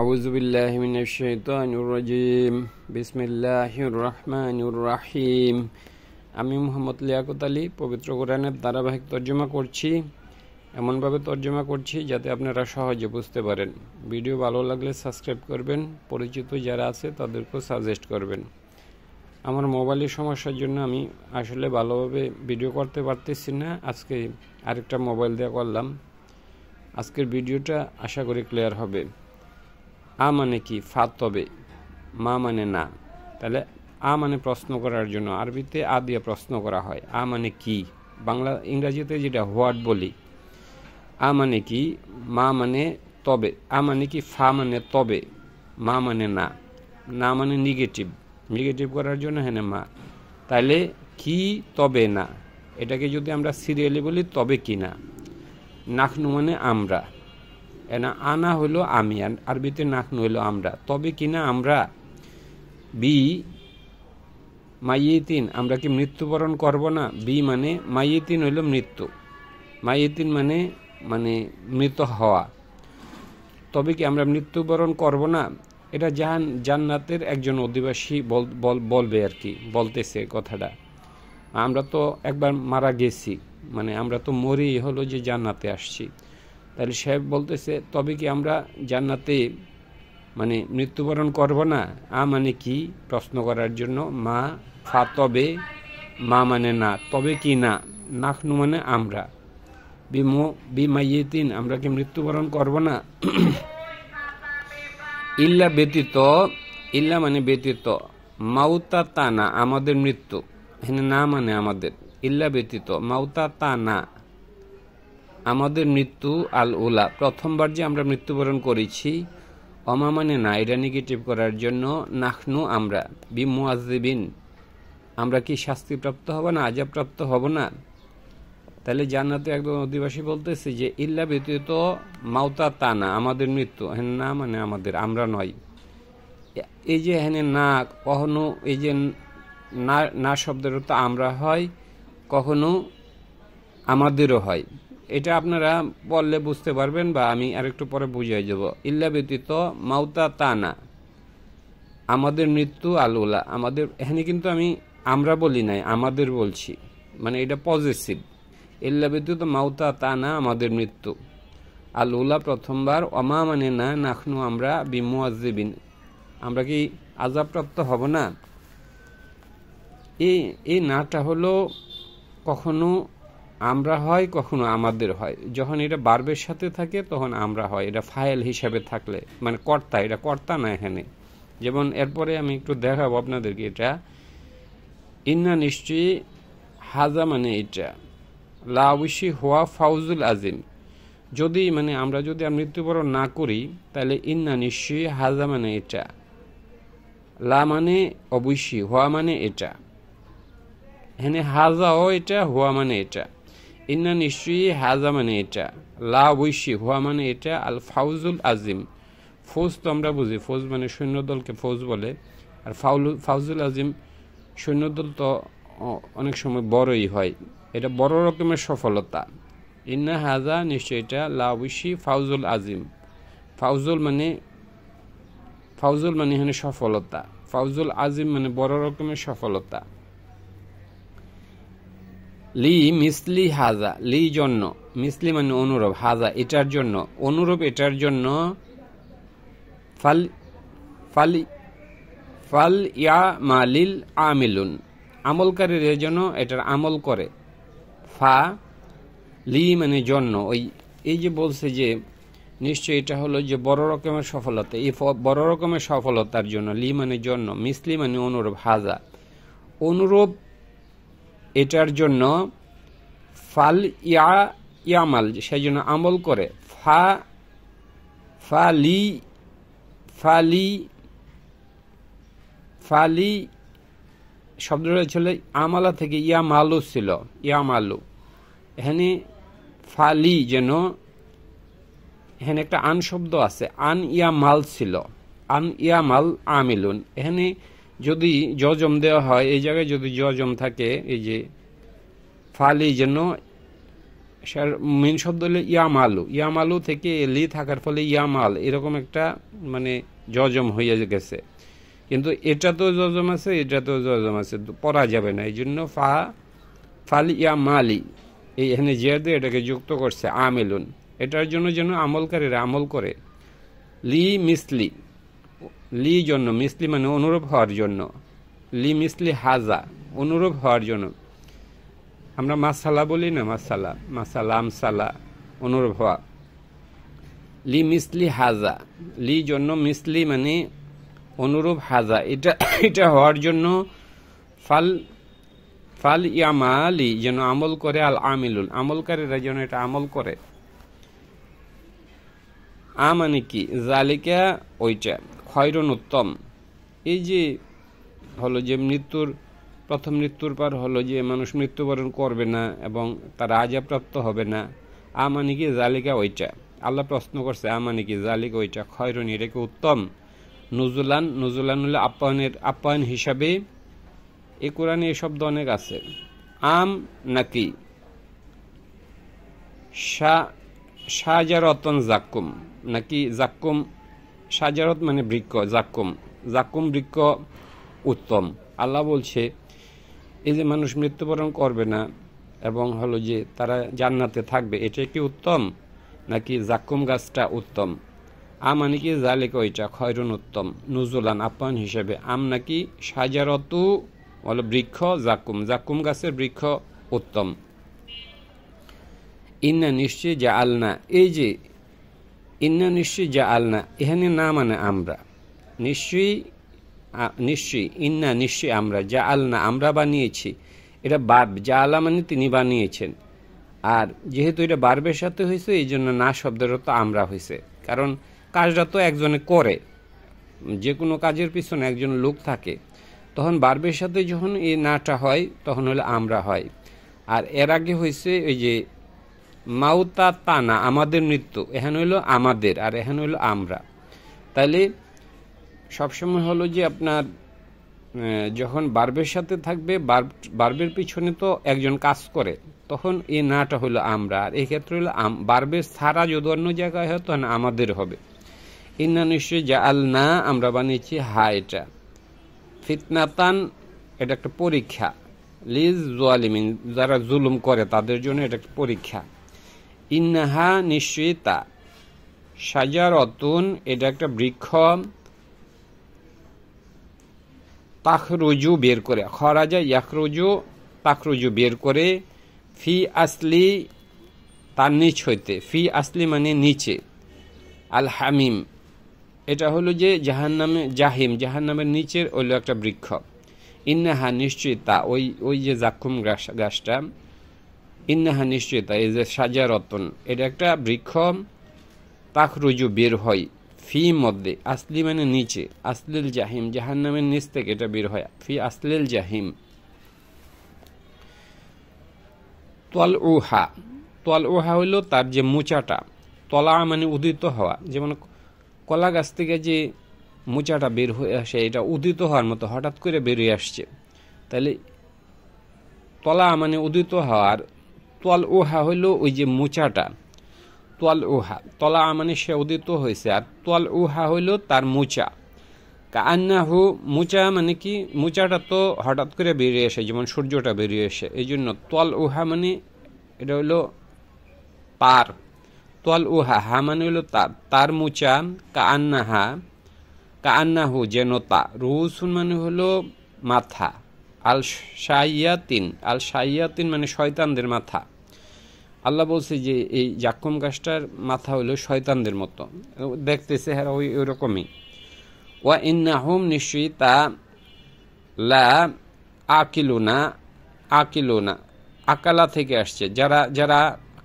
আউযু বিল্লাহি মিনাশ শাইতানির রাজীম। বিসমিল্লাহির রহমানির রহিম। আমি মোহাম্মদ লিয়াকত আলী পবিত্র কোরআনের ধারাবাহিক তর্জমা করছি। এমনভাবে তর্জমা করছি যাতে আপনারা সহজে বুঝতে পারেন। ভিডিও ভালো লাগলে সাবস্ক্রাইব করবেন, পরিচিত যারা আছে তাদেরকেও সাজেস্ট করবেন। আমার মোবাইলের সমস্যার জন্য আমি আসলে ভালোভাবে ভিডিও করতে পারতেছি না। আজকে আরেকটা মোবাইল দিয়ে করলাম। আজকের ভিডিওটা আশা করি ক্লিয়ার হবে। আ মানে কি? ফা তবে, মা মানে না। তাহলে আ মানে প্রশ্ন করার জন্য, আরবিতে আ দিয়ে প্রশ্ন করা হয়। আ মানে কি? ইংরাজিতে যেটা হোয়াট বলি। আ মানে কি? মা মানে তবে। আ মানে কি? ফা মানে তবে, মা মানে না। না মানে নেগেটিভ করার জন্য হ্যাঁ মা। তাহলে কি তবে না, এটাকে যদি আমরা সিরিয়ালি বলি তবে কি না। নাখনু মানে আমরা, না আনা হলো আমি, আরবিতে নাখনু হলো আমরা, তবে কিনা আমরা। বি মাইয়েতিন, আমরা কি মৃত্যুবরণ করব না? বি মানে মাইয়েতিন হইল মৃত্যু, মাইয়েতিন মানে মানে মৃত হওয়া। তবে কি আমরা মৃত্যুবরণ করব না? এটা জান্নাতের একজন অধিবাসী বলবে আর কি, বলতেছে কথাটা। আমরা তো একবার মারা গেছি, মানে আমরা তো মরি হলো যে জান্নাতে আসছি। তাহলে সাহেব বলতেছে তবে কি আমরা জান্নাতে মানে মৃত্যুবরণ করব না? আ মানে কি? প্রশ্ন করার জন্য মা, ফা তবে, মা মানে না, তবে কি না। নাখনু মানে আমরা, বিমাইয়েতিন আমরা কি মৃত্যুবরণ করব না। ইল্লা ব্যতীত, ইল্লা মানে ব্যতীত, মাউতা তানা আমাদের মৃত্যু, এখানে না মানে আমাদের, ইল্লা ব্যতীত, মাউতা তানা আমাদের মৃত্যু, আল উলা প্রথমবার যে আমরা মৃত্যুবরণ করেছি, অমা মানে না, এটা নেগেটিভ করার জন্য নাখনু আমরা, বিমুআযিবিন আমরা কি শাস্তিপ্রাপ্ত হব না, আযাবপ্রাপ্ত হব না। তাহলে জান্নাতে একদম অধিবাসী বলতেছে যে ইল্লা ব্যতীত মাউতা তানা আমাদের মৃত্যু, হ্যাঁ না মানে আমাদের, আমরা নয়। এই যে হ্যাঁ না, কখনো এই যে না শব্দের তো আমরা হয়, কখনো আমাদেরও হয়। এটা আপনারা বললে বুঝতে পারবেন, বা আমি আরেকটু পরে বুঝিয়ে যাব। ইল্লা ব্যতীত মাউতা তানা আমাদের মৃত্যু, আলুলা আমাদের, এখানে কিন্তু আমি আমরা বলি নাই, আমাদের বলছি, মানে এটা পজিটিভ। ইল্লা ব্যতীত মাউতা তানা আমাদের মৃত্যু, আলুলা প্রথমবার, অমা মানে না, নাখনু আমরা, বিমুআযিবিন আমরা কি আযাবপ্রাপ্ত হব না। এই নাটা হলো কখনো আমরা হয়, কখনো আমাদের হয়। যখন এটা বার্বের সাথে থাকে তখন আমরা হয়, এটা ফাইল হিসাবে থাকলে মানে কর্তা, এটা কর্তা না এখানে। যেমন এরপরে আমি একটু দেখাবো আপনাদেরকে। এটা ইন্না নিশ্চয়ই, হাজা মানে এটা, লাউশি হওয়া ফাউজুল আজিম, যদি মানে আমরা যদি মৃত্যুবরণ না করি তাহলে ইন্না নিশ্চয়ই, হাজা মানে এটা, লা মানে অবশ্যই, হওয়া মানে এটা, এখানে হাজাও এটা, হওয়া মানে এটা। ইন্না নিশ্চয়ই, হাজা মানে এটা, লা অবশ্যই, হওয়া মানে এটা, আল ফাউজুল আজিম ফৌজ তো আমরা বুঝি, ফৌজ মানে সৈন্যদলকে ফৌজ বলে, আর ফাউজুল আজিম সৈন্যদল তো অনেক সময় বড়ই হয়, এটা বড় রকমের সফলতা। ইন্না হাজা নিশ্চয় এটা, লা অবশ্যই, ফাউজুল আজিম, ফাউজুল মানে এখানে সফলতা, ফাউজুল আজিম মানে বড় রকমের সফলতা। লি মিসলি হাজা, লি জন্য, মিসলি মানে অনুরূপ, হাজা এটার জন্য, অনুরূপ এটার জন্য, ফাল ইয়া মালিল আমিলুন আমলকারীর জন্য এটার আমল করে। ফা লি মানে জন্য, এই যে বলছে যে নিশ্চয় এটা হলো যে বড় রকমের সফলতা, এই বড় রকমের সফলতার জন্য, লি মানে জন্য, মিসলি মানে অনুরূপ, হাজা অনুরূপ এটার জন্য, ফাল ইয়ামাল সেই জন্য আমল করে। ফালি শব্দটা ছিল আমালা থেকে ইয়ামালু ছিল, ইয়ামালু, এখানে ফালি যেন, এখানে একটা আন শব্দ আছে, আন ইয়ামাল ছিল, আন ইয়ামাল আমিলুন, এখানে যদি জজম দেওয়া হয়, এই জায়গায় যদি জজম থাকে, এই যে ফালি যেন মেন শব্দ হলো ইয়ামালু, ইয়ামালু থেকে লি থাকার ফলে ইয়ামাল এরকম একটা মানে জজম হয়ে গেছে, কিন্তু এটা তো জজম আছে, এটা তো জজম আছে, পড়া যাবে না, এই জন্য ফাল ইয়ামালি এই এখানে জিয়াদে এটাকে যুক্ত করছে আমেলুন, এটার জন্য যেন আমলকারীরা আমল করে। লি মিসলি, লি জন্য, মিসলি মানে অনুরূপ হওয়ার জন্য, লি মিসলি হাজা অনুরূপ হওয়ার জন্য। আমরা মাসালা বলি না, মাসালা মাসালা আমসালা অনুরূপ হওয়া। লি মিসলি হাজা, লি জন্য, মিসলি মানে অনুরূপ, হাজা এটা হওয়ার জন্য ফাল ইয়ামালি যেন আমল করে, আল আমিলুন আমলকারীরা যেন এটা আমল করে। মানে কি জালিকা ওইটা, খয়রুন উত্তম। এই যে হলো যে প্রথম মৃত্যুর পর হলো যে মানুষ মৃত্যুবরণ করবে না এবং তারা আযাবপ্রাপ্ত হবে না। মানে কি জালিকা ওইটা, আল্লাহ প্রশ্ন করছে মানে কি জালিকা ওইটা, খয়রুন এটাকে উত্তম। নুজুলান, নুজুলান হলে আপ্যায়ন হিসাবে। এই কোরআনে এই শব্দ অনেক আছে। নাকি শাজারাতুন জাক্কুম, নাকি জাক্কুম, শাজারত মানে বৃক্ষ, জাক্কুম বৃক্ষ উত্তম। আল্লাহ বলছে এই যে মানুষ মৃত্যুবরণ করবে না এবং হলো যে তারা জান্নাতে থাকবে, এটা কি উত্তম, নাকি জাক্কুম গাছটা উত্তম? মানে কি জালিকা ওইটা, খয়রুন উত্তম, নুজুলান আপ্যায়ন হিসেবে। নাকি শাজারতু হলো বৃক্ষ, জাক্কুম গাছের বৃক্ষ উত্তম। ইন্না নিশ্চয় যা আলনা, এই যে ইন্না নিশ্চয় যা আলনা এখানে না মানে আমরা, নিশ্চয়ই ইন্না নিশ্চয়ই আমরা, যা আলনা আমরা বানিয়েছি, এটা বার্ব, যা আলা মানে তিনি বানিয়েছেন। আর যেহেতু এটা বার্বের সাথে হয়েছে এই জন্য না শব্দের অর্থ আমরা হয়েছে, কারণ কাজটা তো একজনে করে, যে কোনো কাজের পিছনে একজন লোক থাকে, তখন বার্বের সাথে যখন এই নাটা হয় তখন হলো আমরা হয়। আর এর আগে হয়েছে ওই যে মাউতা তানা আমাদের মৃত্যু, এখানে হইল আমাদের, আর এখানে হইল আমরা। তাইলে সবসময় হলো যে আপনার যখন বার্বের সাথে থাকবে, বার্বের পিছনে তো একজন কাজ করে, তখন এই নাটা হলো আমরা। আর এক্ষেত্রে হলো বার্বের ছাড়া যদি অন্য জায়গায় হয় তখন আমাদের হবে। ইন্না নিশ্চয় যা আল না আমরা বানিয়েছি, এটা ফিতনাতান এটা একটা পরীক্ষা, লিজ জালিমিন যারা জুলুম করে তাদের জন্য এটা একটা পরীক্ষা। ইন্নাহা নিশ্চয়ই তা, শাজারাতুন এটা একটা বৃক্ষ, তাখরুজু বের করে, খরাজা ইয়াখরুজু তাখরুজু বের করে, ফি আসলি তার নিচ হইতে, ফি আসলি মানে নিচে, আল হামিম এটা হলো যে জাহান্নামে, জাহান্নামের নিচের হইল একটা বৃক্ষ। ইন্নাহা নিশ্চয়ই তা, ওই যে জাক্কুম গাছটা, ইন্নাহা নিশ্চয়ই তা, এই যে শাজারাতুন এটা একটা বৃক্ষ, তাখরুজু বের হয়, ফি মধ্যে, আসলি মানে নিচে, আসলিল জাহিম জাহান্নামের নিচ থেকে এটা বের হয়, ফি আসলিল জাহিম। তোয়াল উহা হইল তার যে মোচাটা, তলা মানে উদিত হওয়া, যেমন কলা গাছ থেকে যে মোচাটা বের হয়ে আসে এটা উদিত হওয়ার মতো হঠাৎ করে বেরিয়ে আসছে, তাহলে তলা মানে উদিত হওয়ার, তোয়াল উহা হইল ওই যে মোচাটা, তোয়াল উহা তলা মানে সে উদিত হয়েছে, আর তোয়াল উহা হইল তার মোচা। কান্নাহু মোচা মানে কি, মোচাটা তো হঠাৎ করে বেরিয়ে আসে যেমন সূর্যটা বেরিয়ে আসে, এই জন্য তোয়াল উহা মানে এটা হইলো তার, তোয়াল উহা হা মানে হইল তার মোচা, কান্নাহু যেন তা, রুসুন মানে হলো মাথা, আল শাইয়াতিন মানে শয়তানদের মাথা। আল্লাহ বলছে যে এই জাক্কুম গাছটার মাথা হইল শয়তানদের মতো, দেখতেছে হ্যাঁ ওই রকমই। ওয়া ইন্নাহুম নিশ্চয়ই তা, লা আকিলুনা আকালা থেকে আসছে, যারা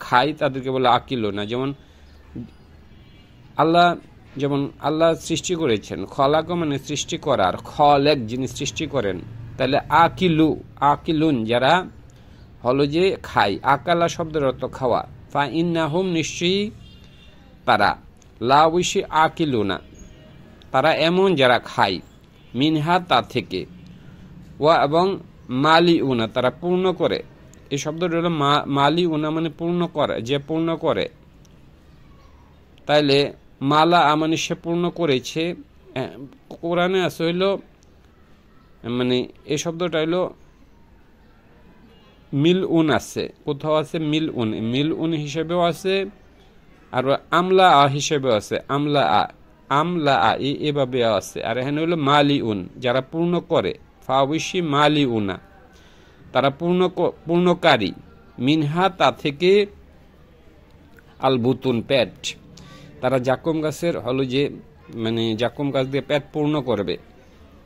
খায় তাদেরকে বলে আকিলুনা। যেমন আল্লাহ সৃষ্টি করেছেন, খলাক মানে সৃষ্টি করার, খলেক যিনি সৃষ্টি করেন, তাহলে আকিলুন যারা হলো যে খাই, আকালা শব্দের অর্থ খাওয়া। ফা ইন্নাহুম নিশ্চয়ই তারা, লাউইশি আকিলুনা তারা এমন যারা খায়, মিনহা তা থেকে, ওয়া এবং মালিউনা তারা পূর্ণ করে, এই শব্দটা হলো মালি উনা মানে পূর্ণ করে, যে পূর্ণ করে। তাইলে মালা মানে সে পূর্ণ করেছে। কোরআনে আছে হইল মানে এই শব্দটা হইল মিল উন আছে, কোথাও আছে মিল উন হিসেবেও আছে, আর আমলা আ হিসেবেও আছে, আমলা আ এভাবে আছে। আর এখানে হলো মালি উন, যারা পূর্ণ করে। ফাওয়াশি মালি উনা, তারা পূর্ণকারী। মিনহা তা থেকে, আল বুতুন পেট, তারা জাকুম গাছের হলো যে মানে জাকুম গাছ দিয়ে পেট পূর্ণ করবে।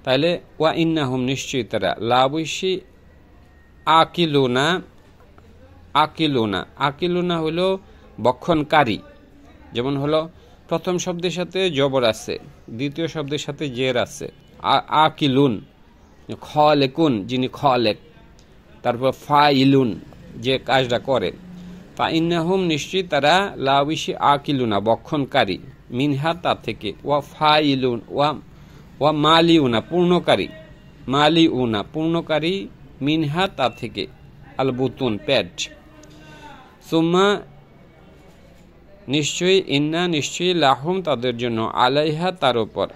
তাহলে ওয়া ইন্নাহুম নিশ্চয়ই তারা, লাবৈশি আকিলুনা হলো বক্ষণকারী। যেমন হলো প্রথম শব্দের সাথে জবর আছে, দ্বিতীয় শব্দের সাথে জের আছে। আকিলুন খলেকুন, যিনি খলেক। তারপর ফাইলুন, যে কাজটা করে। ফা ইন্নাহুম নিশ্চয়ই তারা, লাউইশি আকিলুনা বক্ষণকারী, মিনহা তা থেকে, ওয়া ফাইলুন ওয়া মালিউনা পূর্ণকারী, মিনহা তা থেকে, আল বুতুন পেট। সুম্মা নিশ্চয়ই, ইন্না নিশ্চয়ই, লাহুম তাদের জন্য, আলাইহা তার উপর,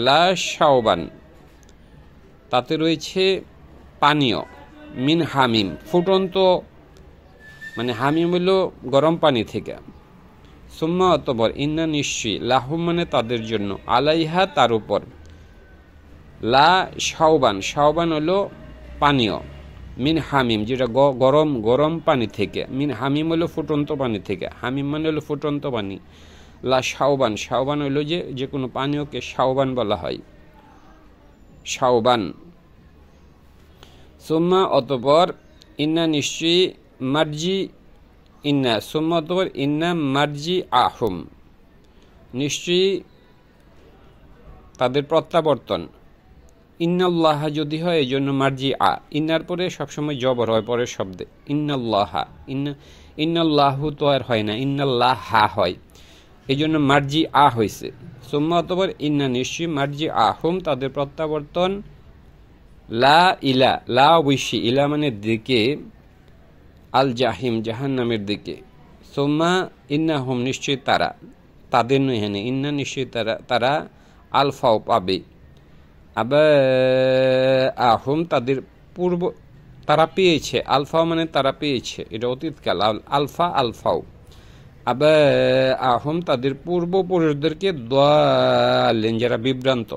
লা শাওবান তাতে রয়েছে পানীয়, মিন হামিম ফুটন্ত, মানে হামিম হইল গরম পানি থেকে। সুম্মা অতঃপর, ইন্না নিশ্চয়ই, লাহুম মানে তাদের জন্য, আলাইহা তার উপর, লা শাওবান হলো পানীয়, মিন হামিম যেটা গরম পানি থেকে, মিন হামিম হলো ফুটন্ত পানি থেকে, হামিম মানে হলো ফুটন্ত পানি। লা শাওবান হইল যে কোনো পানীয়কে শাওবান বলা হয়, শাওবান। সুম্মা অতঃপর, ইন্না নিশ্চয়ই, ইন্না মার্জি আহুম নিশ্চয়ই তাদের প্রত্যাবর্তন। ইন্নাল্লাহ যদি হয় এই জন্য মার্জি আ, ইন্নার পরে সবসময় জবর হয় পরের শব্দে। ইন্নাল্লাহু তো আর হয় না, ইন্নাল্লাহ হা হয়, এই জন্য মার্জি আ হয়েছে। সুম্মা অতঃপর, ইন্না নিশ্চয়ই, মার্জি আহুম তাদের প্রত্যাবর্তন, লা অবশ্যই, ইলা মানে দিকে, আল জাহিম জাহান্নামের দিকে। সুম্মা ইন্নাহুম নিশ্চয়ই তারা, তাদের নয়, হ্যাঁ ইন্না নিশ্চয়ই তারা আলফাও পাবে, আহুম তাদের পূর্ব, তারা পেয়েছে। আলফাও মানে তারা পেয়েছে, এটা অতীতকাল। আলফাও আহুম তাদের পূর্বপুরুষদেরকে, দাল্লিন যারা বিভ্রান্ত।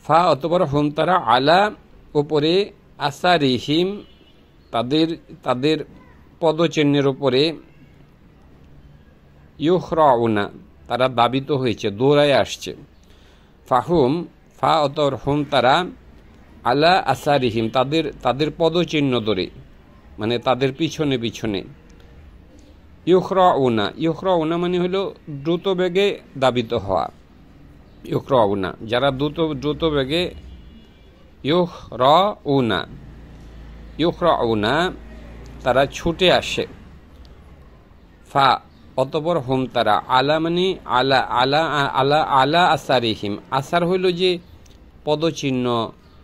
ফা অতঃপর, হুম তারা, আলা উপরে, আসারিহিম তাদের পদচিহ্নের উপরে, ইউখরাউনা তারা দাবিত হয়েছে, দৌড়ায় আসছে। ফা অতঃপর, হুম তারা, আলা আসারিহিম তাদের পদচিহ্ন ধরে, মানে তাদের পিছনে। ইউখরাউনা মানে হলো দ্রুত বেগে দাবিত হওয়া। ইউখরাউনা যারা দ্রুত বেগে, ইউখরাউনা তারা ছুটে আসে। ফা অতঃপর, হুম তারা, আলা মানে আলা আসারিহিম, আসার হইল যে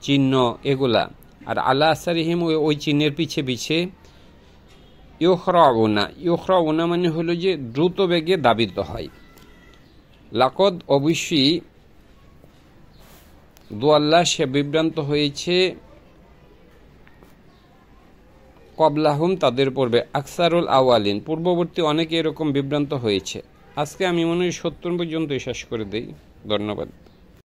চিহ্ন এগুলা, আর আলা আসারিহিম ওই চিহ্নের পিছে। ইউখরাউনা মানে হইল যে দ্রুত বেগে দাবিত হয়। লাকদ অবশ্যই, দুয়াল্লাহ সে বিভ্রান্ত হয়েছে, কবলাহুম তাদের পূর্বে, আকসারুল আওয়ালিন পূর্ববর্তী অনেকে এরকম বিভ্রান্ত হয়েছে। আজকে আমি মনে হয় 70 পর্যন্ত শেষ করে দেই। ধন্যবাদ।